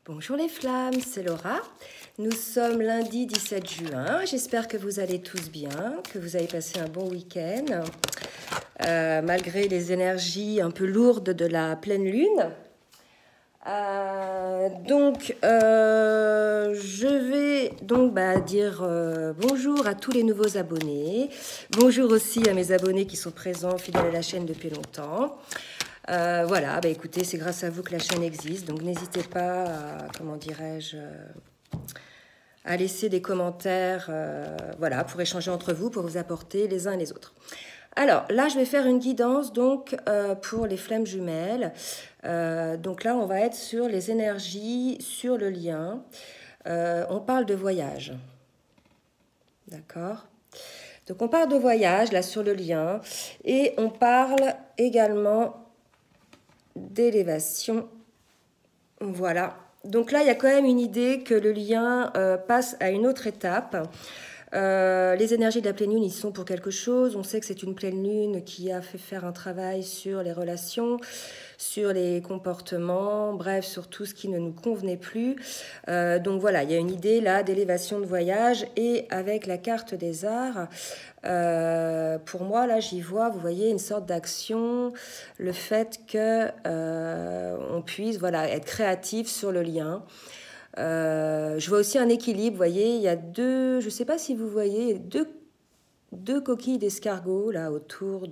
Bonjour les flammes, c'est Laura. Nous sommes lundi 17 juin. J'espère que vous allez tous bien, que vous avez passé un bon week-end, malgré les énergies un peu lourdes de la pleine lune. Je vais dire bonjour à tous les nouveaux abonnés. Bonjour aussi à mes abonnés qui sont présents, fidèles à la chaîne depuis longtemps. Écoutez, c'est grâce à vous que la chaîne existe, donc n'hésitez pas à, à laisser des commentaires, pour échanger entre vous, pour vous apporter les uns et les autres. Alors, là, je vais faire une guidance, pour les flammes jumelles. Donc là, on va être sur les énergies, sur le lien. On parle de voyage. D'accord ? Donc, on parle de voyage, là, sur le lien. Et on parle également d'élévation. Voilà. Donc là, il y a quand même une idée que le lien passe à une autre étape. Les énergies de la pleine lune, ils sont pour quelque chose. On sait que c'est une pleine lune qui a fait faire un travail sur les relations, sur les comportements, bref, sur tout ce qui ne nous convenait plus. Donc voilà, il y a une idée là d'élévation de voyage. Et avec la carte des arts, pour moi, là, j'y vois, vous voyez, une sorte d'action, le fait que on puisse être créatif sur le lien. Je vois aussi un équilibre, vous voyez, il y a deux, je ne sais pas si vous voyez, deux coquilles d'escargot là autour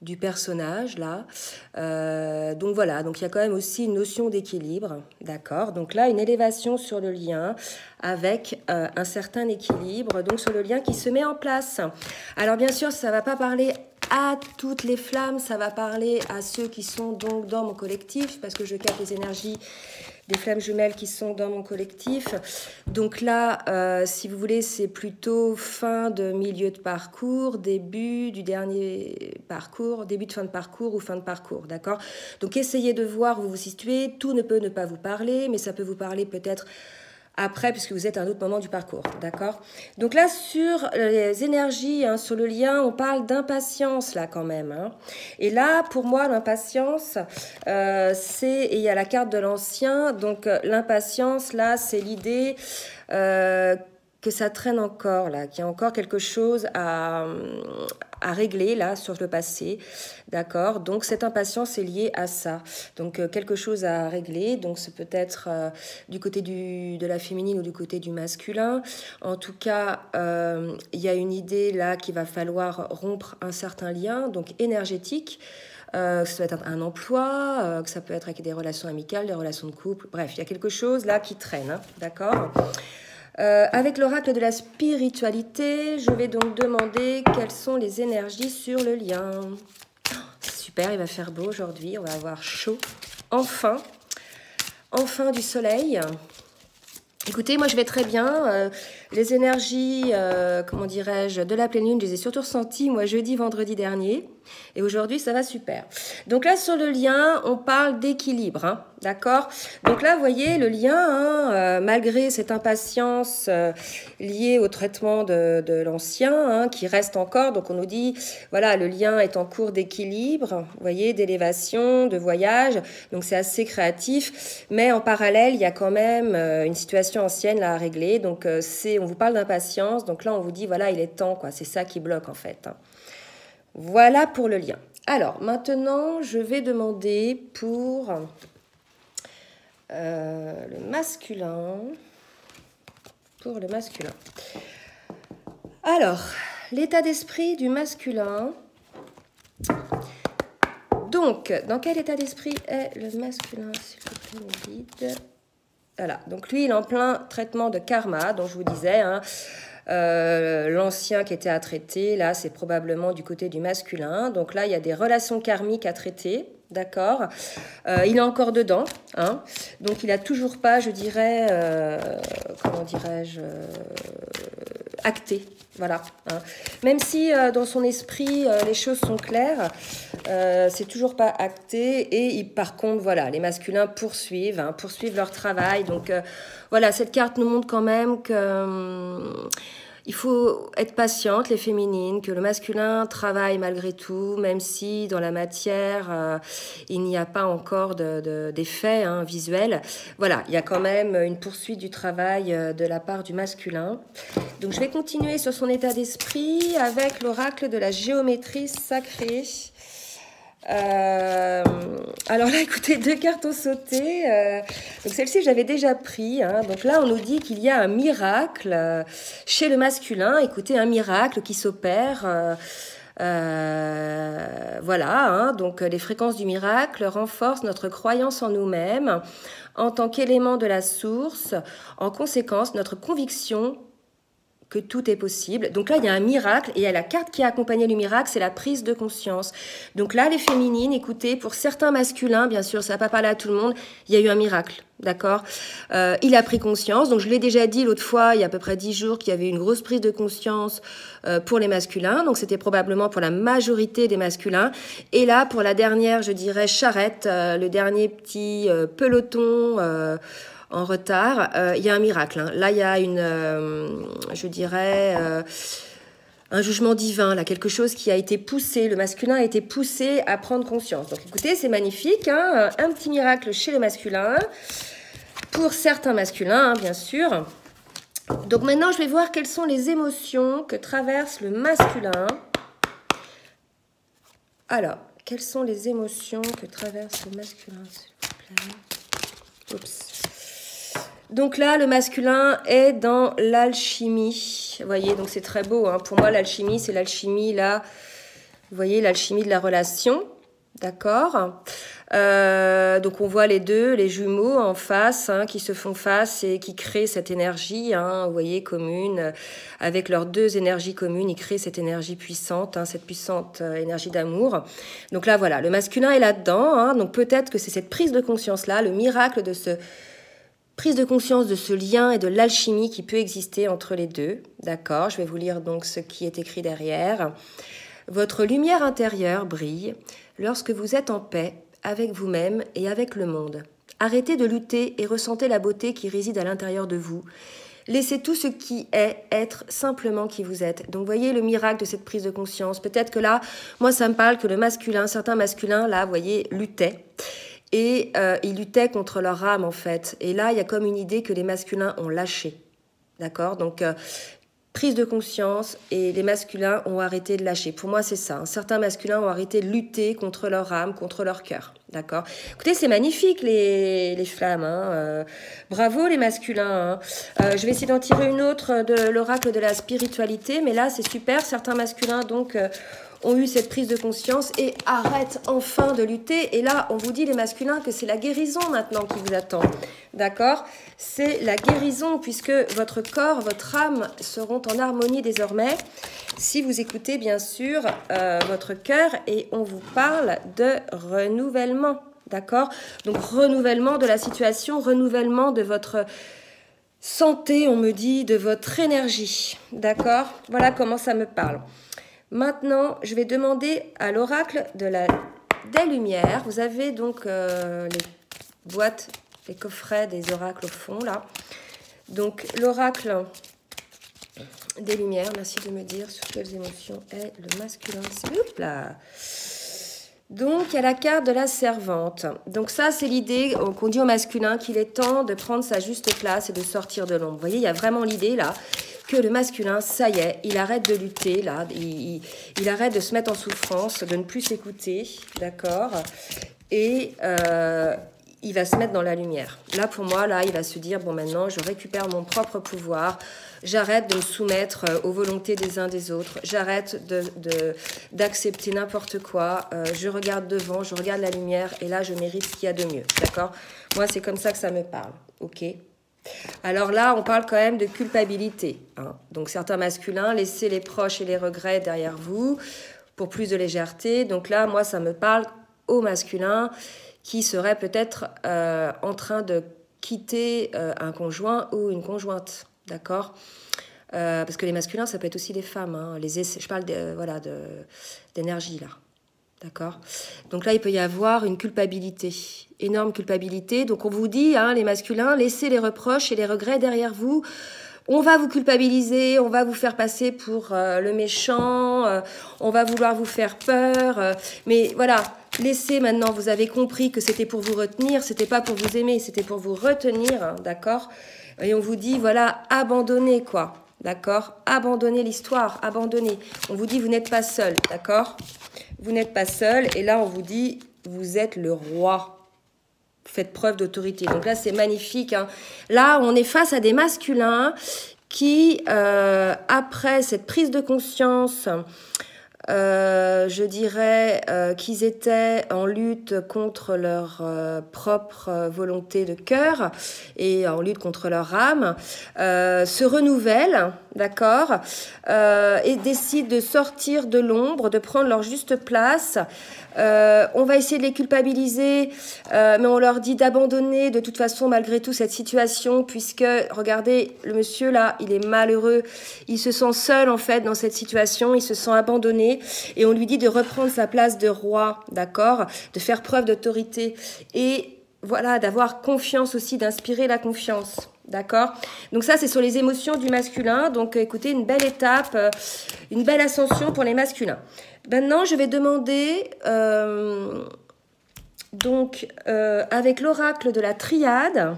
du personnage là. Donc voilà, donc il y a quand même aussi une notion d'équilibre, d'accord. Donc là, une élévation sur le lien avec un certain équilibre, donc sur le lien qui se met en place. Alors bien sûr, ça ne va pas parler à toutes les flammes, ça va parler à ceux qui sont donc dans mon collectif, parce que je capte les énergies des flammes jumelles qui sont dans mon collectif. Donc là, si vous voulez, c'est plutôt fin de milieu de parcours, début du dernier parcours, début de fin de parcours ou fin de parcours, d'accord ? Donc essayez de voir où vous vous situez. Tout ne peut ne pas vous parler, mais ça peut vous parler peut-être après, puisque vous êtes à un autre moment du parcours, d'accord ? Donc là, sur les énergies, sur le lien, on parle d'impatience, là, quand même. Et là, pour moi, l'impatience, et il y a la carte de l'ancien, donc l'impatience, là, c'est l'idée que ça traîne encore, là, qu'il y a encore quelque chose à régler, là, sur le passé, d'accord ? Donc, cette impatience est liée à ça. Donc, quelque chose à régler, donc c'est peut-être du côté de la féminine ou du côté du masculin. En tout cas, il y a une idée, là, qu'il va falloir rompre un certain lien, donc énergétique, que ça peut être un emploi, que ça peut être avec des relations amicales, des relations de couple, bref, il y a quelque chose, là, qui traîne, d'accord ? Avec l'oracle de la spiritualité, je vais donc demander quelles sont les énergies sur le lien. Super, il va faire beau aujourd'hui, on va avoir chaud. Enfin du soleil. Écoutez, moi je vais très bien. Les énergies, de la pleine lune, je les ai surtout ressenties, moi, jeudi, vendredi dernier. Et aujourd'hui, ça va super. Donc là, sur le lien, on parle d'équilibre, d'accord ? Donc là, vous voyez, le lien, malgré cette impatience liée au traitement de l'ancien, qui reste encore, donc on nous dit, voilà, le lien est en cours d'équilibre, vous voyez, d'élévation, de voyage, donc c'est assez créatif, mais en parallèle, il y a quand même une situation ancienne là, à régler, donc on vous parle d'impatience, donc là, on vous dit, voilà, il est temps, quoi, c'est ça qui bloque, en fait. Voilà pour le lien. Alors, maintenant, je vais demander pour le masculin. Pour le masculin. Alors, l'état d'esprit du masculin. Donc, dans quel état d'esprit est le masculin, s'il vous plaît, me guide. Voilà, donc lui, il est en plein traitement de karma, dont je vous disais, l'ancien qui était à traiter, là, c'est probablement du côté du masculin. Donc là, il y a des relations karmiques à traiter, d'accord ? Il est encore dedans, donc il n'a toujours pas, je dirais, acté, voilà. Même si dans son esprit, les choses sont claires, c'est toujours pas acté. Et par contre, voilà, les masculins poursuivent leur travail. Donc voilà, cette carte nous montre quand même que Il faut être patiente, les féminines, que le masculin travaille malgré tout, même si dans la matière, il n'y a pas encore d'effet visuel. Voilà, il y a quand même une poursuite du travail de la part du masculin. Donc je vais continuer sur son état d'esprit avec l'oracle de la géométrie sacrée. Alors là, écoutez, 2 cartes ont sauté. Donc celle-ci, j'avais déjà pris. Donc là, on nous dit qu'il y a un miracle chez le masculin. Écoutez, un miracle qui s'opère. Voilà. Donc les fréquences du miracle renforcent notre croyance en nous-mêmes en tant qu'élément de la source. En conséquence, notre conviction que tout est possible. Donc là, il y a un miracle, et la carte qui a accompagné le miracle, c'est la prise de conscience. Donc là, les féminines, écoutez, pour certains masculins, bien sûr, ça ne va pas parler à tout le monde, il y a eu un miracle, d'accord? Il a pris conscience, donc je l'ai déjà dit l'autre fois, il y a à peu près 10 jours, qu'il y avait une grosse prise de conscience pour les masculins, donc c'était probablement pour la majorité des masculins. Et là, pour la dernière, je dirais, charrette, le dernier petit peloton en retard, il y a un miracle. Là, il y a je dirais, un jugement divin, là, quelque chose qui a été poussé, le masculin a été poussé à prendre conscience. Donc écoutez, c'est magnifique, un petit miracle chez le masculin, pour certains masculins, bien sûr. Donc maintenant, je vais voir quelles sont les émotions que traverse le masculin. Alors, quelles sont les émotions que traverse le masculin, s'il vous plaît? Oups. Donc là, le masculin est dans l'alchimie. Vous voyez, donc c'est très beau. Pour moi, l'alchimie, c'est l'alchimie, là. Vous voyez, l'alchimie de la relation. D'accord. Donc on voit les deux, les jumeaux en face, qui se font face et qui créent cette énergie, vous voyez, commune. Avec leurs 2 énergies communes, ils créent cette énergie puissante, cette puissante énergie d'amour. Donc là, voilà, le masculin est là-dedans. Donc peut-être que c'est cette prise de conscience-là, le miracle de prise de conscience de ce lien et de l'alchimie qui peut exister entre les deux. D'accord, je vais vous lire donc ce qui est écrit derrière. Votre lumière intérieure brille lorsque vous êtes en paix avec vous-même et avec le monde. Arrêtez de lutter et ressentez la beauté qui réside à l'intérieur de vous. Laissez tout ce qui est être simplement qui vous êtes. Donc, voyez le miracle de cette prise de conscience. Peut-être que là, moi, ça me parle que le masculin, certains masculins, là, vous voyez, luttaient. Et ils luttaient contre leur âme, en fait. Et là, il y a comme une idée que les masculins ont lâché. D'accord? Donc, prise de conscience et les masculins ont arrêté de lâcher. Pour moi, c'est ça. Certains masculins ont arrêté de lutter contre leur âme, contre leur cœur. D'accord? Écoutez, c'est magnifique, les flammes. Bravo, les masculins. Je vais essayer d'en tirer une autre de l'oracle de la spiritualité. Mais là, c'est super. Certains masculins, donc, ont eu cette prise de conscience et arrêtent enfin de lutter. Et là, on vous dit, les masculins, que c'est la guérison maintenant qui vous attend. D'accord? C'est la guérison, puisque votre corps, votre âme seront en harmonie désormais. Si vous écoutez, bien sûr, votre cœur, et on vous parle de renouvellement. D'accord? Donc, renouvellement de la situation, renouvellement de votre santé, on me dit, de votre énergie. D'accord? Voilà comment ça me parle. Maintenant, je vais demander à l'oracle des Lumières. Vous avez donc les boîtes, les coffrets des oracles au fond, là. Donc, l'oracle des Lumières, merci de me dire sur quelles émotions est le masculin. Hop là. Donc, il y a la carte de la servante. Donc ça, c'est l'idée qu'on dit au masculin qu'il est temps de prendre sa juste place et de sortir de l'ombre. Vous voyez, il y a vraiment l'idée, là, que le masculin, ça y est, il arrête de lutter, là, il arrête de se mettre en souffrance, de ne plus s'écouter, d'accord? Et il va se mettre dans la lumière. Là, pour moi, là, il va se dire, bon, maintenant, je récupère mon propre pouvoir, j'arrête de me soumettre aux volontés des uns des autres, j'arrête d'accepter n'importe quoi, je regarde devant, je regarde la lumière, et là, je mérite ce qu'il y a de mieux, d'accord? Moi, c'est comme ça que ça me parle, ok? Alors là, on parle quand même de culpabilité. Donc certains masculins, laissez les proches et les regrets derrière vous pour plus de légèreté. Donc là, moi, ça me parle aux masculins qui seraient peut-être en train de quitter un conjoint ou une conjointe, d'accord? Parce que les masculins, ça peut être aussi des femmes. Je parle d'énergie là. D'accord? Donc là, il peut y avoir une culpabilité, énorme culpabilité. Donc on vous dit, les masculins, laissez les reproches et les regrets derrière vous On va vous culpabiliser, on va vous faire passer pour le méchant, on va vouloir vous faire peur. Mais voilà, laissez maintenant, vous avez compris que c'était pour vous retenir, c'était pas pour vous aimer, c'était pour vous retenir, hein, d'accord? Et on vous dit, voilà, abandonnez quoi, d'accord? Abandonnez l'histoire, abandonnez. On vous dit, vous n'êtes pas seul, d'accord? Vous n'êtes pas seul, et là on vous dit, vous êtes le roi. Faites preuve d'autorité. Donc là, c'est magnifique, hein. Là, on est face à des masculins qui, après cette prise de conscience, je dirais qu'ils étaient en lutte contre leur propre volonté de cœur et en lutte contre leur âme, se renouvellent, d'accord, et décident de sortir de l'ombre, de prendre leur juste place. On va essayer de les culpabiliser, mais on leur dit d'abandonner de toute façon malgré tout cette situation, puisque, regardez, le monsieur là, il est malheureux, il se sent seul en fait dans cette situation, il se sent abandonné, et on lui dit de reprendre sa place de roi, d'accord, de faire preuve d'autorité, et voilà, d'avoir confiance aussi, d'inspirer la confiance. D'accord? Donc ça, c'est sur les émotions du masculin. Donc écoutez, une belle étape, une belle ascension pour les masculins. Maintenant, je vais demander, avec l'oracle de la triade,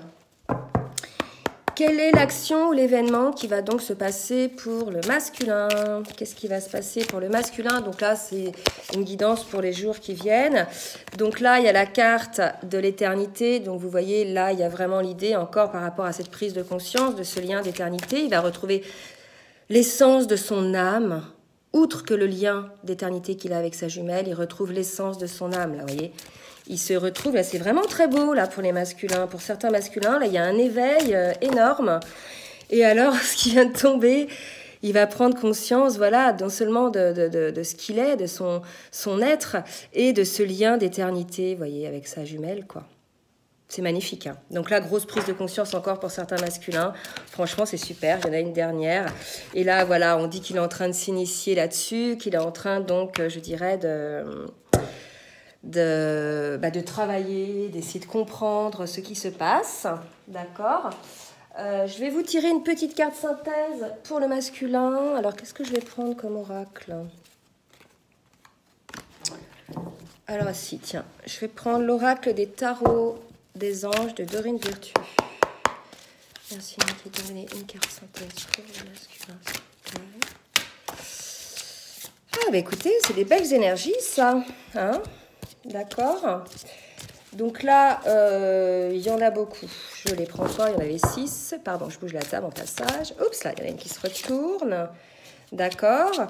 quelle est l'action ou l'événement qui va donc se passer pour le masculin? Qu'est-ce qui va se passer pour le masculin? Donc là, c'est une guidance pour les jours qui viennent. Donc là, il y a la carte de l'éternité. Donc vous voyez, là, il y a vraiment l'idée encore par rapport à cette prise de conscience, de ce lien d'éternité. Il va retrouver l'essence de son âme. Outre que le lien d'éternité qu'il a avec sa jumelle, il retrouve l'essence de son âme, là, vous voyez. Il se retrouve, là, c'est vraiment très beau, là, pour les masculins. Pour certains masculins, là, il y a un éveil énorme. Et alors, ce qui vient de tomber, il va prendre conscience, voilà, non seulement de ce qu'il est, de son être, et de ce lien d'éternité, vous voyez, avec sa jumelle, quoi. C'est magnifique, hein. Donc là, grosse prise de conscience encore pour certains masculins. Franchement, c'est super. Il y en a une dernière. Et là, voilà, on dit qu'il est en train de s'initier là-dessus, qu'il est en train, donc, je dirais, de travailler, d'essayer de comprendre ce qui se passe. D'accord? Je vais vous tirer une petite carte synthèse pour le masculin. Alors, qu'est-ce que je vais prendre comme oracle? Alors, si, tiens, je vais prendre l'oracle des tarots des anges de Dorine Virtue. Merci, qui a donné une carte synthèse pour le masculin. Ah, bah écoutez, c'est des belles énergies, ça. Hein? D'accord. Donc là, il y en a beaucoup. Je les prends pas, il y en avait 6. Pardon, je bouge la table en passage. Oups, là, il y en a une qui se retourne. D'accord.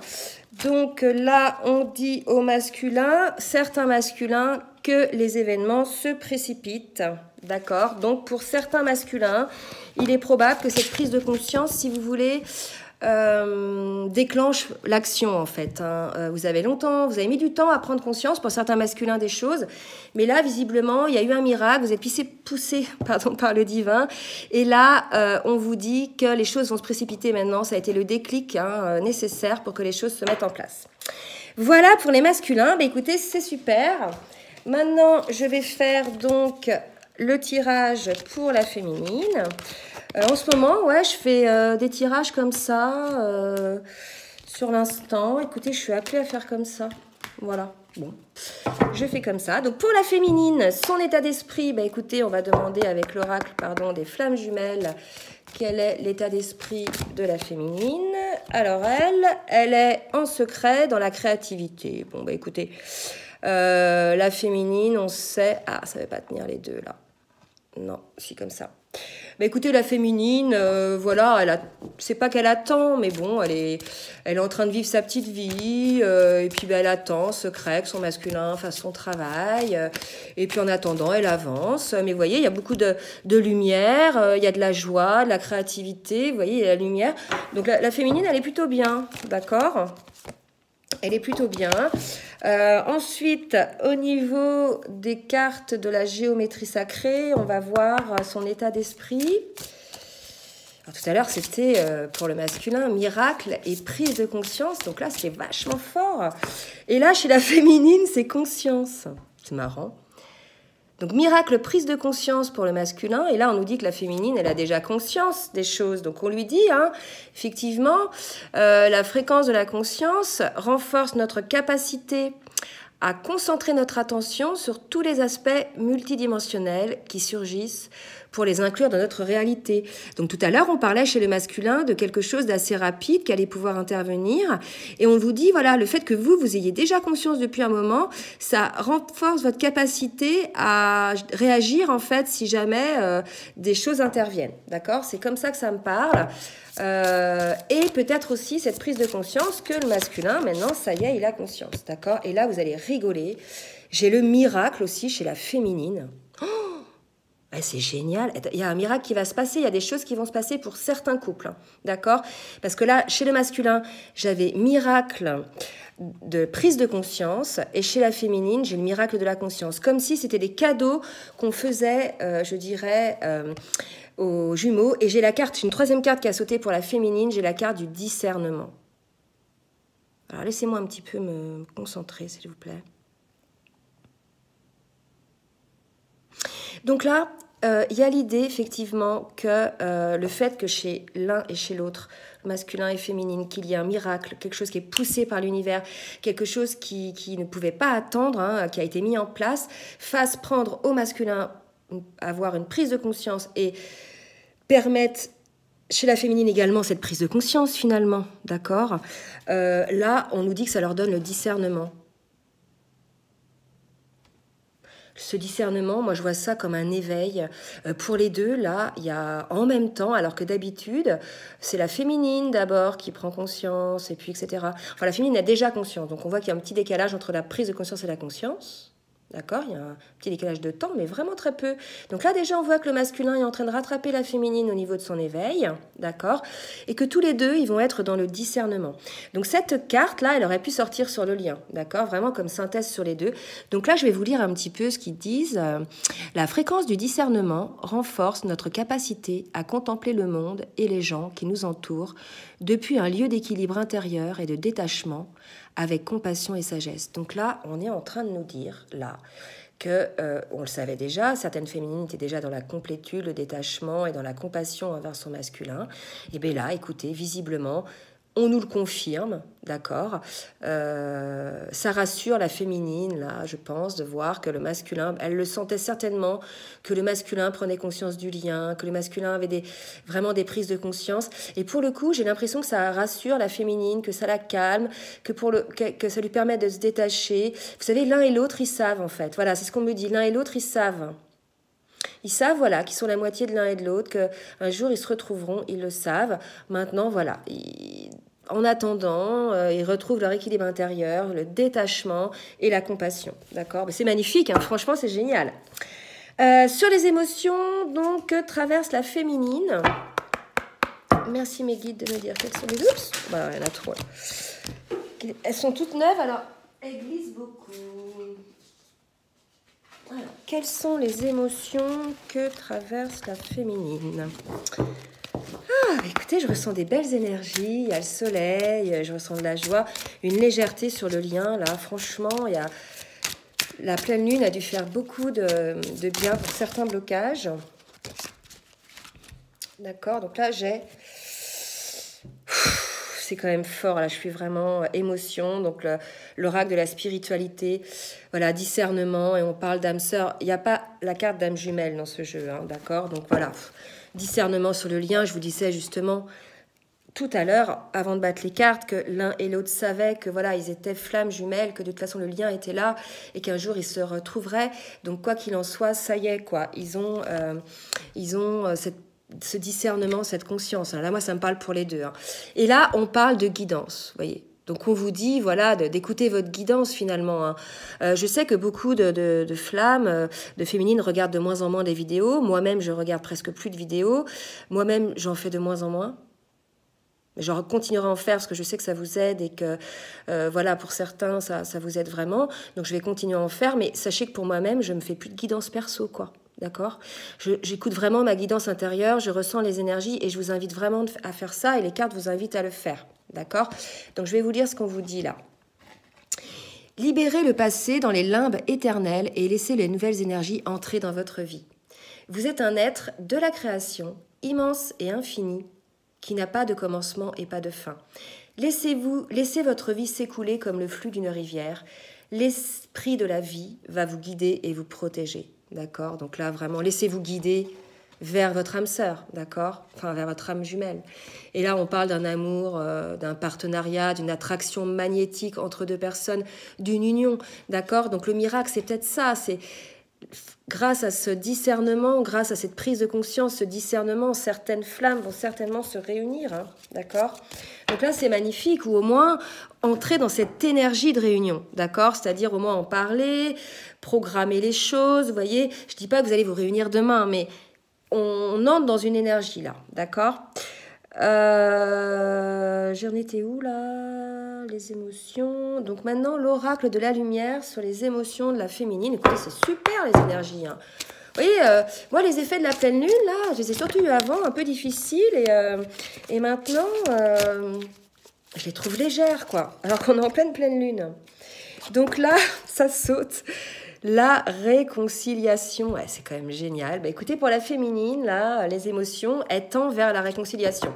Donc là, on dit aux masculins, certains masculins, que les événements se précipitent. D'accord. Donc pour certains masculins, il est probable que cette prise de conscience, si vous voulez, déclenche l'action en fait, hein. Vous avez mis du temps à prendre conscience pour certains masculins des choses, mais là visiblement il y a eu un miracle, vous êtes poussé par le divin, et là on vous dit que les choses vont se précipiter maintenant, ça a été le déclic nécessaire pour que les choses se mettent en place. Voilà pour les masculins. Bah, écoutez, c'est super. Maintenant je vais faire donc le tirage pour la féminine. En ce moment, ouais, je fais des tirages comme ça, sur l'instant. Écoutez, je suis appelée à faire comme ça. Voilà, bon, je fais comme ça. Donc, pour la féminine, son état d'esprit, bah, écoutez, on va demander avec l'oracle, des flammes jumelles, quel est l'état d'esprit de la féminine. Alors, elle est en secret dans la créativité. Bon, bah, écoutez, la féminine, on sait... Ah, ça ne va pas tenir les deux, là. Non, si, comme ça. Bah écoutez, la féminine, voilà, c'est pas qu'elle attend, mais bon, elle est en train de vivre sa petite vie, et puis bah, elle attend, secret, que son masculin fasse son travail, et puis en attendant, elle avance. Mais vous voyez, il y a beaucoup de lumière, il y a de la joie, de la créativité, vous voyez, il y a la lumière. Donc la féminine, elle est plutôt bien, d'accord ? Elle est plutôt bien. Ensuite, au niveau des cartes de la géométrie sacrée, on va voir son état d'esprit. Alors, tout à l'heure, c'était pour le masculin, miracle et prise de conscience. Donc là, c'est vachement fort. Et là, chez la féminine, c'est conscience. C'est marrant. Donc, miracle, prise de conscience pour le masculin. Et là, on nous dit que la féminine, elle a déjà conscience des choses. Donc, on lui dit, hein, effectivement, la fréquence de la conscience renforce notre capacité à concentrer notre attention sur tous les aspects multidimensionnels qui surgissent pour les inclure dans notre réalité. Donc tout à l'heure, on parlait chez le masculin de quelque chose d'assez rapide qui allait pouvoir intervenir. Et on vous dit, voilà, le fait que vous ayez déjà conscience depuis un moment, ça renforce votre capacité à réagir, en fait, si jamais des choses interviennent. D'accord? C'est comme ça que ça me parle. Et peut-être aussi cette prise de conscience que le masculin, maintenant, ça y est, il a conscience. D'accord? Et là, vous allez rigoler. J'ai le miracle aussi chez la féminine. C'est génial. Il y a un miracle qui va se passer. Il y a des choses qui vont se passer pour certains couples. Hein, d'accord? Parce que là, chez le masculin, j'avais miracle de prise de conscience. Et chez la féminine, j'ai le miracle de la conscience. Comme si c'était des cadeaux qu'on faisait, je dirais, aux jumeaux. Et j'ai la carte, une troisième carte qui a sauté pour la féminine. J'ai la carte du discernement. Alors, laissez-moi un petit peu me concentrer, s'il vous plaît. Donc là, il y a l'idée, effectivement, que le fait que chez l'un et chez l'autre, masculin et féminine, qu'il y ait un miracle, quelque chose qui est poussé par l'univers, quelque chose qui ne pouvait pas attendre, hein, qui a été mis en place, fasse prendre au masculin, avoir une prise de conscience et permettre chez la féminine également cette prise de conscience, finalement, d'accord? Là, on nous dit que ça leur donne le discernement. Ce discernement, moi je vois ça comme un éveil. Pour les deux, là, il y a en même temps, alors que d'habitude, c'est la féminine d'abord qui prend conscience, et puis etc. Enfin, la féminine a déjà conscience, donc on voit qu'il y a un petit décalage entre la prise de conscience et la conscience. D'accord? Il y a un petit décalage de temps, mais vraiment très peu. Donc là, déjà, on voit que le masculin est en train de rattraper la féminine au niveau de son éveil. D'accord? Et que tous les deux, ils vont être dans le discernement. Donc cette carte-là, elle aurait pu sortir sur le lien. D'accord? Vraiment comme synthèse sur les deux. Donc là, je vais vous lire un petit peu ce qu'ils disent. La fréquence du discernement renforce notre capacité à contempler le monde et les gens qui nous entourent depuis un lieu d'équilibre intérieur et de détachement, avec compassion et sagesse. Donc là, on est en train de nous dire, là, que, on le savait déjà, certaines féminines étaient déjà dans la complétude, le détachement et dans la compassion envers son masculin. Et bien là, écoutez, visiblement, on nous le confirme, d'accord? Ça rassure la féminine, là, je pense, de voir que le masculin, elle le sentait certainement, que le masculin prenait conscience du lien, que le masculin avait vraiment des prises de conscience. Et pour le coup, j'ai l'impression que ça rassure la féminine, que ça la calme, que ça lui permet de se détacher. Vous savez, l'un et l'autre, ils savent, en fait. Voilà, c'est ce qu'on me dit. L'un et l'autre, ils savent. Ils savent, voilà, qu'ils sont la moitié de l'un et de l'autre, qu'un jour, ils se retrouveront, ils le savent. Maintenant, voilà, en attendant, ils retrouvent leur équilibre intérieur, le détachement et la compassion. D'accord? C'est magnifique, hein, franchement, c'est génial. Sur les émotions, donc, que traverse la féminine. Merci mes guides de me dire quelles sont les... Oups, voilà, il y en a trop. Elles sont toutes neuves, alors elles glissent beaucoup. Alors, quelles sont les émotions que traverse la féminine? Écoutez, je ressens des belles énergies, il y a le soleil, je ressens de la joie, une légèreté sur le lien, là, franchement, il y a... La pleine lune a dû faire beaucoup de bien pour certains blocages. D'accord, donc là, j'ai... C'est quand même fort, là, je suis vraiment émotion, donc l'oracle de la spiritualité, voilà, discernement, et on parle d'âme sœur. Il n'y a pas la carte d'âme jumelle dans ce jeu, hein, d'accord? Donc voilà, discernement sur le lien, je vous disais justement tout à l'heure, avant de battre les cartes, que l'un et l'autre savaient que voilà, ils étaient flammes jumelles, que de toute façon le lien était là, et qu'un jour ils se retrouveraient. Donc quoi qu'il en soit, ça y est, quoi. Ils ont ce discernement, cette conscience. Là, moi, ça me parle pour les deux. Hein. Et là, on parle de guidance, vous voyez. Donc, on vous dit, voilà, d'écouter votre guidance, finalement. Hein. Je sais que beaucoup de flammes, de féminines, regardent de moins en moins des vidéos. Moi-même, je regarde presque plus de vidéos. Moi-même, j'en fais de moins en moins. Je continuerai à en faire parce que je sais que ça vous aide et que, voilà, pour certains, ça vous aide vraiment. Donc, je vais continuer à en faire. Mais sachez que pour moi-même, je ne me fais plus de guidance perso, quoi. D'accord? J'écoute vraiment ma guidance intérieure, je ressens les énergies et je vous invite vraiment à faire ça et les cartes vous invitent à le faire. D'accord? Donc, je vais vous lire ce qu'on vous dit là. Libérez le passé dans les limbes éternelles et laissez les nouvelles énergies entrer dans votre vie. Vous êtes un être de la création, immense et infini, qui n'a pas de commencement et pas de fin. Laissez votre vie s'écouler comme le flux d'une rivière. L'esprit de la vie va vous guider et vous protéger. D'accord? Donc là, vraiment, laissez-vous guider vers votre âme sœur, d'accord? Enfin, vers votre âme jumelle. Et là, on parle d'un amour, d'un partenariat, d'une attraction magnétique entre deux personnes, d'une union, d'accord? Donc le miracle, c'est peut-être ça, c'est grâce à ce discernement, grâce à cette prise de conscience, ce discernement, certaines flammes vont certainement se réunir, hein, d'accord? Donc là, c'est magnifique, ou au moins entrer dans cette énergie de réunion, d'accord? C'est-à-dire au moins en parler, programmer les choses, vous voyez? Je ne dis pas que vous allez vous réunir demain, mais on entre dans une énergie là, d'accord? J'en étais où là? Les émotions. Donc maintenant, l'oracle de la lumière sur les émotions de la féminine. Écoutez, c'est super les énergies, hein. Vous voyez, moi, les effets de la pleine lune, là, je les ai surtout eu avant, un peu difficiles. Et maintenant, je les trouve légères, quoi. Alors qu'on est en pleine lune. Donc là, ça saute. La réconciliation, ouais, c'est quand même génial. Bah, écoutez, pour la féminine, là, les émotions, elles tendent vers la réconciliation.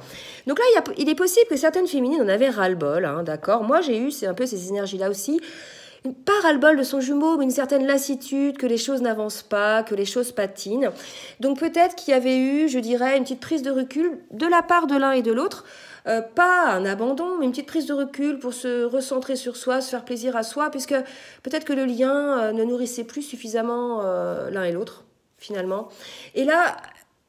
Donc là, il est possible que certaines féminines en avaient ras-le-bol, hein, d'accord? Moi, j'ai eu un peu ces énergies-là aussi. Pas ras-le-bol de son jumeau, mais une certaine lassitude, que les choses n'avancent pas, que les choses patinent. Donc peut-être qu'il y avait eu, je dirais, une petite prise de recul de la part de l'un et de l'autre. Pas un abandon, mais une petite prise de recul pour se recentrer sur soi, se faire plaisir à soi, puisque peut-être que le lien ne nourrissait plus suffisamment l'un et l'autre, finalement. Et là,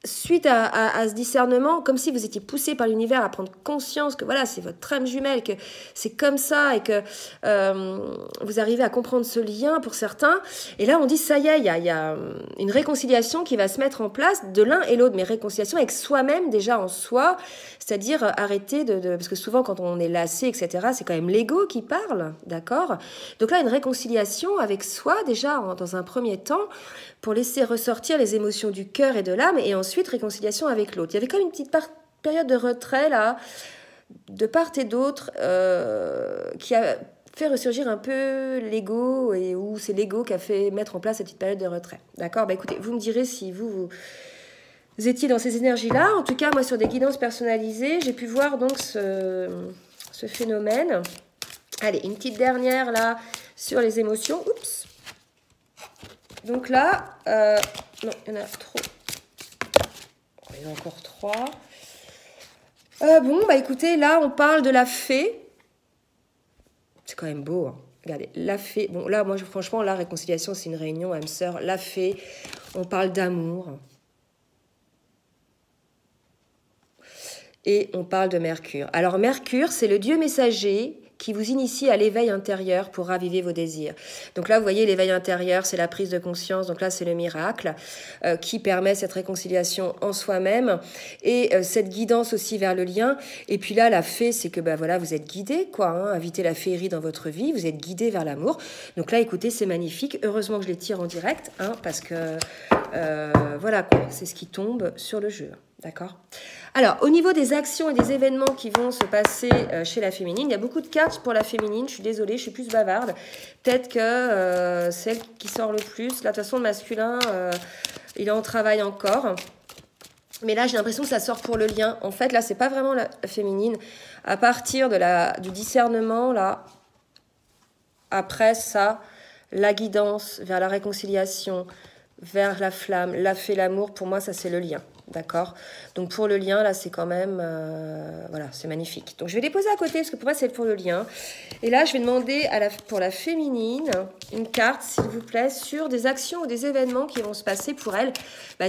suite à ce discernement, comme si vous étiez poussé par l'univers à prendre conscience que voilà, c'est votre âme jumelle, que c'est comme ça et que vous arrivez à comprendre ce lien pour certains. Et là, on dit, ça y est, il y a une réconciliation qui va se mettre en place de l'un et l'autre, mais réconciliation avec soi-même déjà en soi, c'est-à-dire arrêter parce que souvent quand on est lassé, etc., c'est quand même l'ego qui parle, d'accord? Donc là, une réconciliation avec soi déjà dans un premier temps, pour laisser ressortir les émotions du cœur et de l'âme, et ensuite réconciliation avec l'autre. Il y avait quand même une petite période de retrait, là, de part et d'autre, qui a fait ressurgir un peu l'ego, et où c'est l'ego qui a fait mettre en place cette petite période de retrait. D'accord? Bah écoutez, vous me direz si vous étiez dans ces énergies-là. En tout cas, moi, sur des guidances personnalisées, j'ai pu voir donc ce phénomène. Allez, une petite dernière, là, sur les émotions. Oups! Donc là, non, il y en a trop. Il y en a encore 3. Bon, bah écoutez, là, on parle de la fée. C'est quand même beau, hein. Regardez, la fée. Bon, là, moi, franchement, la réconciliation, c'est une réunion, âme sœur. La fée, on parle d'amour. Et on parle de Mercure. Alors, Mercure, c'est le dieu messager qui vous initie à l'éveil intérieur pour raviver vos désirs. Donc là, vous voyez, l'éveil intérieur, c'est la prise de conscience. Donc là, c'est le miracle qui permet cette réconciliation en soi-même et cette guidance aussi vers le lien. Et puis là, la fée, c'est que bah, voilà, vous êtes guidé, quoi, hein, invitez la féerie dans votre vie, vous êtes guidé vers l'amour. Donc là, écoutez, c'est magnifique. Heureusement que je les tire en direct, hein, parce que voilà, quoi, c'est ce qui tombe sur le jeu. D'accord? Alors, au niveau des actions et des événements qui vont se passer chez la féminine, il y a beaucoup de cartes pour la féminine. Je suis désolée, je suis plus bavarde. Peut-être que celle qui sort le plus. Là, de toute façon, le masculin, il est en travail encore. Mais là, j'ai l'impression que ça sort pour le lien. En fait, là, c'est pas vraiment la féminine. À partir du discernement, là, après ça, la guidance vers la réconciliation, vers la flamme, la fée, l'amour, pour moi, ça, c'est le lien. D'accord? Donc pour le lien, là, c'est quand même... voilà, c'est magnifique. Donc je vais les poser à côté, parce que pour moi, c'est pour le lien. Et là, je vais demander pour la féminine une carte, s'il vous plaît, sur des actions ou des événements qui vont se passer pour elle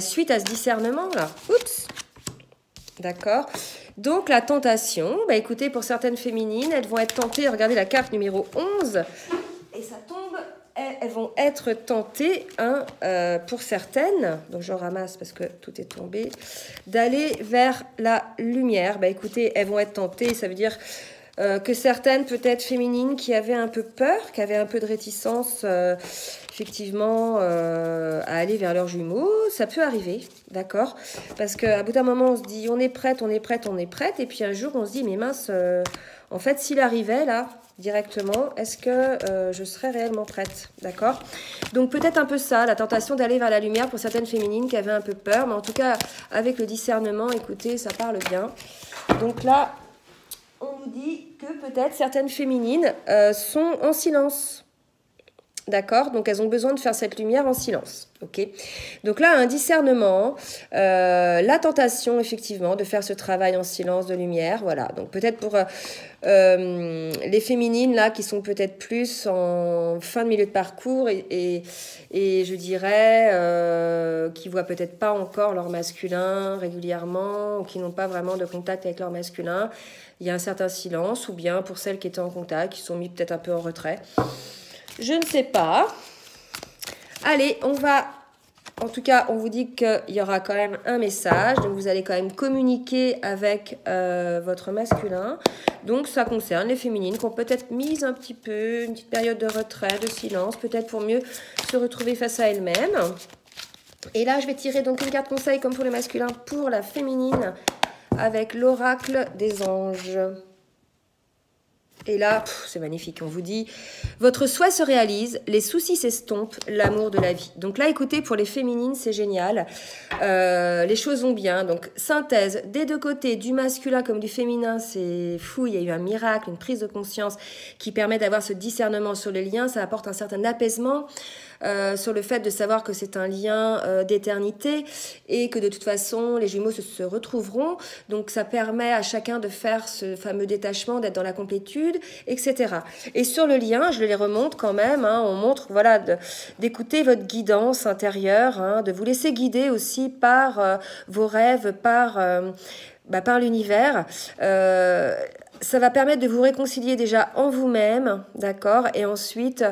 suite à ce discernement-là. Oups! D'accord? Donc la tentation, écoutez, pour certaines féminines, elles vont être tentées, regardez la carte numéro 11, et ça tombe... Elles vont être tentées, hein, pour certaines, donc j'en ramasse parce que tout est tombé, d'aller vers la lumière. Écoutez, elles vont être tentées, ça veut dire que certaines peut-être féminines qui avaient un peu peur, qui avaient un peu de réticence effectivement à aller vers leurs jumeaux, ça peut arriver, d'accord? Parce qu'à bout d'un moment on se dit on est prête, on est prête, on est prête, et puis un jour on se dit mais mince, en fait s'il arrivait là directement, est-ce que je serais réellement prête, d'accord? Donc peut-être un peu ça, la tentation d'aller vers la lumière pour certaines féminines qui avaient un peu peur, mais en tout cas avec le discernement, écoutez, ça parle bien. Donc là, on nous dit que peut-être certaines féminines sont en silence. D'accord? Donc, elles ont besoin de faire cette lumière en silence. Ok? Donc là, un discernement, la tentation, effectivement, de faire ce travail en silence de lumière. Voilà. Donc, peut-être pour les féminines, là, qui sont peut-être plus en fin de milieu de parcours et je dirais, qui voient peut-être pas encore leur masculin régulièrement ou qui n'ont pas vraiment de contact avec leur masculin. Il y a un certain silence, ou bien pour celles qui étaient en contact, qui sont mis peut-être un peu en retrait. Je ne sais pas. Allez, on va... En tout cas, on vous dit qu'il y aura quand même un message. Donc, vous allez quand même communiquer avec votre masculin. Donc, ça concerne les féminines qui ont peut-être mis un petit peu une petite période de retrait, de silence, peut-être pour mieux se retrouver face à elles-mêmes. Et là, je vais tirer donc une carte conseil comme pour le masculin pour la féminine avec l'oracle des anges. Et là, c'est magnifique, on vous dit, votre souhait se réalise, les soucis s'estompent, l'amour de la vie. Donc là, écoutez, pour les féminines, c'est génial. Les choses vont bien. Donc, synthèse des deux côtés, du masculin comme du féminin, c'est fou. Il y a eu un miracle, une prise de conscience qui permet d'avoir ce discernement sur les liens. Ça apporte un certain apaisement. Sur le fait de savoir que c'est un lien d'éternité et que de toute façon les jumeaux se retrouveront, donc ça permet à chacun de faire ce fameux détachement, d'être dans la complétude, etc. Et sur le lien, je les remonte quand même, hein, on montre voilà, d'écouter votre guidance intérieure, hein, de vous laisser guider aussi par vos rêves, par l'univers. Ça va permettre de vous réconcilier déjà en vous-même, d'accord, et ensuite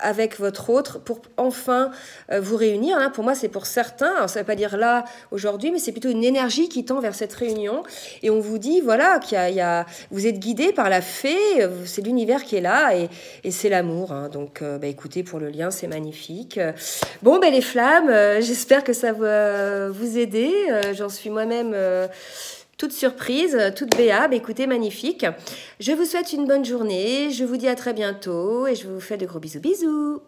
avec votre autre pour enfin vous réunir. Hein. Pour moi, c'est pour certains, alors, ça ne veut pas dire là, aujourd'hui, mais c'est plutôt une énergie qui tend vers cette réunion. Et on vous dit, voilà, vous êtes guidés par la fée, c'est l'univers qui est là et c'est l'amour. Hein. Donc, écoutez, pour le lien, c'est magnifique. Bon, les flammes, j'espère que ça va vous aider. J'en suis moi-même... toute surprise, toute béable, écoutez, magnifique. Je vous souhaite une bonne journée, je vous dis à très bientôt et je vous fais de gros bisous.